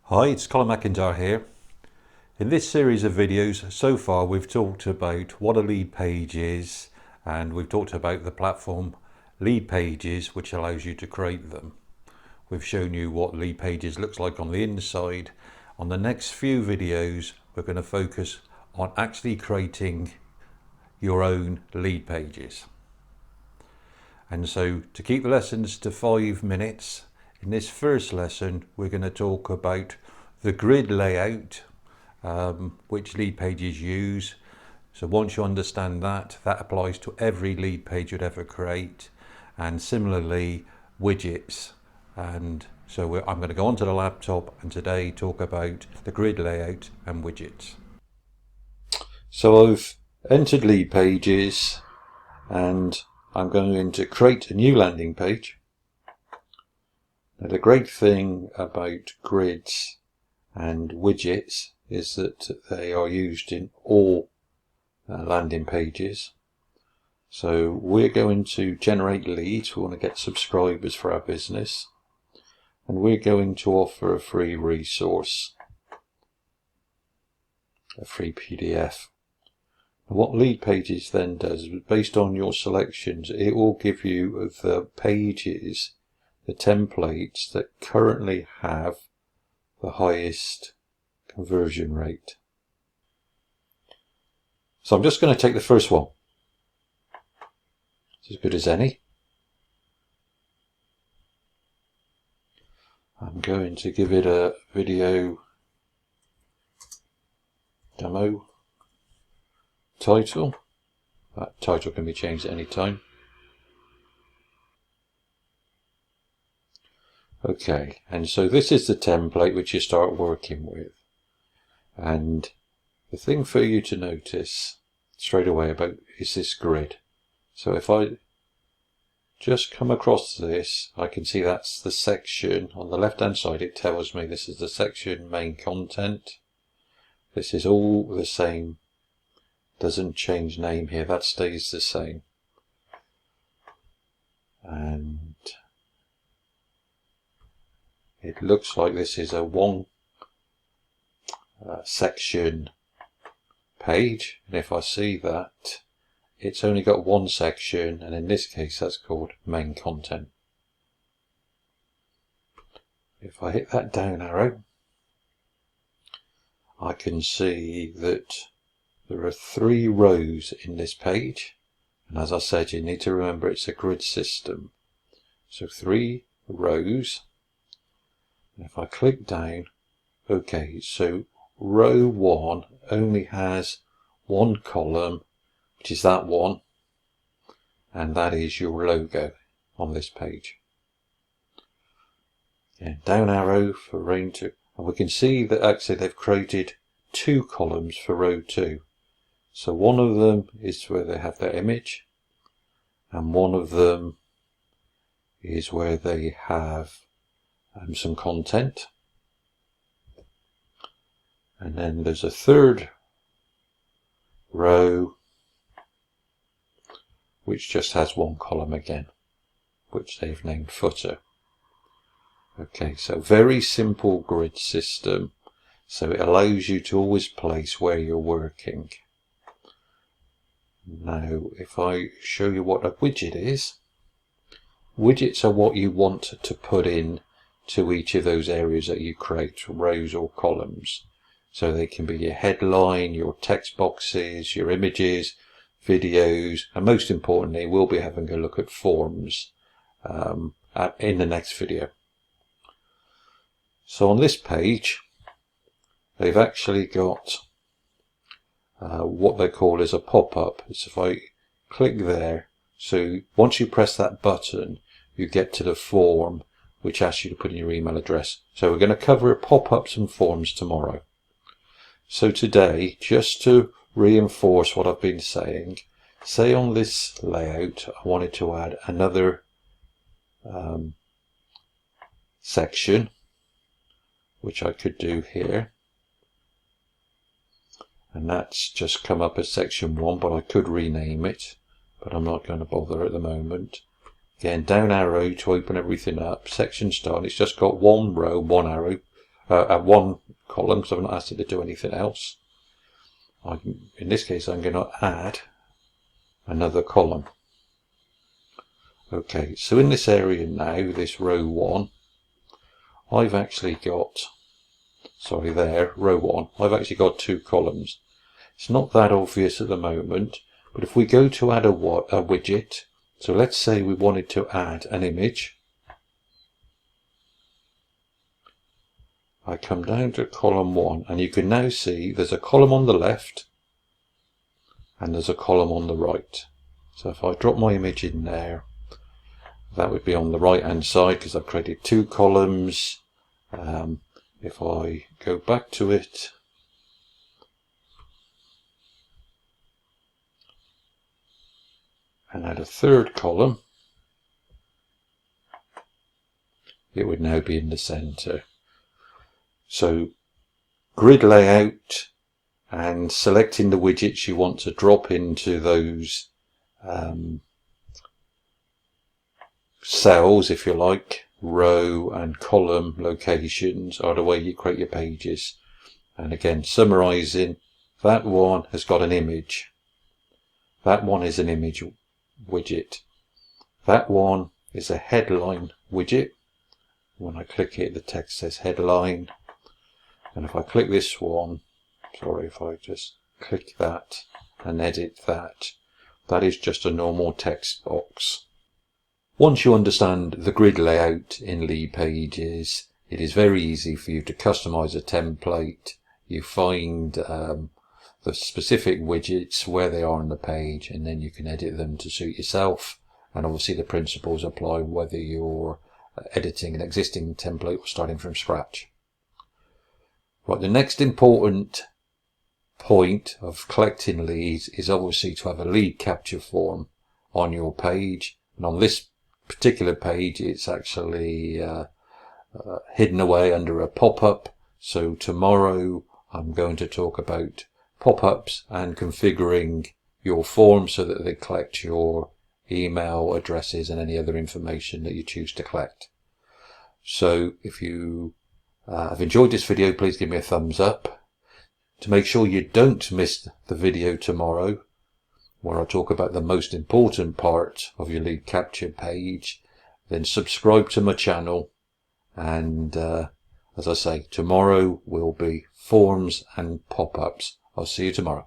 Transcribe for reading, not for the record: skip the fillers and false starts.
Hi, it's Colin McIntyre here. In this series of videos, so far we've talked about what a lead page is, and we've talked about the platform Leadpages, which allows you to create them. We've shown you what Leadpages looks like on the inside. On the next few videos, we're going to focus on actually creating your own lead pages. And so to keep the lessons to 5 minutes, in this first lesson we're going to talk about the grid layout which Leadpages use. So once you understand that, that applies to every lead page you'd ever create, and similarly widgets. And so I'm going to go onto the laptop and today talk about the grid layout and widgets. So I've entered Leadpages and I'm going to create a new landing page. Now the great thing about grids and widgets is that they are used in all landing pages. So we're going to generate leads. We want to get subscribers for our business, and we're going to offer a free resource, a free PDF. What Leadpages then does, based on your selections, it will give you the pages, the templates that currently have the highest conversion rate. So I'm just going to take the first one. It's as good as any. I'm going to give it a video demo title. That title can be changed at any time. Okay, and so this is the template which you start working with. And the thing for you to notice straight away about is this grid. So if I just come across this, I can see that's the section on the left hand side. It tells me this is the section main content. This is all the same. Doesn't change name here, that stays the same. And it looks like this is a one section page, and if I see that it's only got one section, and in this case that's called main content. If I hit that down arrow, I can see that there are 3 rows in this page, and as I said, you need to remember it's a grid system. So 3 rows. And if I click down, okay, so row 1 only has one column, which is that one, and that is your logo on this page. And down arrow for row 2, and we can see that actually they've created 2 columns for row 2. So one of them is where they have their image, and one of them is where they have some content. And then there's a 3rd row which just has one column again, which they've named footer. Okay, so very simple grid system. So it allows you to always place where you're working. Now, if I show you what a widget is, widgets are what you want to put in to each of those areas that you create, rows or columns. So they can be your headline, your text boxes, your images, videos, and most importantly, we'll be having a look at forms in the next video. So on this page, they've actually got what they call is a pop-up. So if I click there, so once you press that button, you get to the form which asks you to put in your email address. So we're going to cover pop-ups and forms tomorrow. So today, just to reinforce what I've been saying, say on this layout I wanted to add another section, which I could do here. And that's just come up as section 1, but I could rename it, but I'm not going to bother at the moment. Again, down arrow to open everything up, section start, it's just got one row, one arrow, at one column, because I've not asked it to do anything else. In this case, I'm going to add another column. Okay, so in this area now, this row 1, I've actually got, sorry there, row 1, I've actually got 2 columns. It's not that obvious at the moment, but if we go to add a widget, so let's say we wanted to add an image. I come down to column 1, and you can now see there's a column on the left and there's a column on the right. So if I drop my image in there, that would be on the right hand side because I've created 2 columns. If I go back to it, and add a 3rd column, it would now be in the center. So grid layout and selecting the widgets you want to drop into those cells, if you like, row and column locations are the way you create your pages. And again, summarizing, that one has got an image. That one is an image widget. That one is a headline widget. When I click it, the text says headline. And if I click this one, sorry, if I just click that and edit that, that is just a normal text box. Once you understand the grid layout in Leadpages, it is very easy for you to customize a template. You find the specific widgets where they are on the page, and then you can edit them to suit yourself. And obviously the principles apply whether you're editing an existing template or starting from scratch. Right, the next important point of collecting leads is obviously to have a lead capture form on your page. And on this particular page, it's actually hidden away under a pop-up. So tomorrow I'm going to talk about pop-ups and configuring your form so that they collect your email addresses and any other information that you choose to collect. So if you have enjoyed this video, please give me a thumbs up. To make sure you don't miss the video tomorrow, where I talk about the most important part of your lead capture page, then subscribe to my channel. And as I say, tomorrow will be forms and pop-ups. I'll see you tomorrow.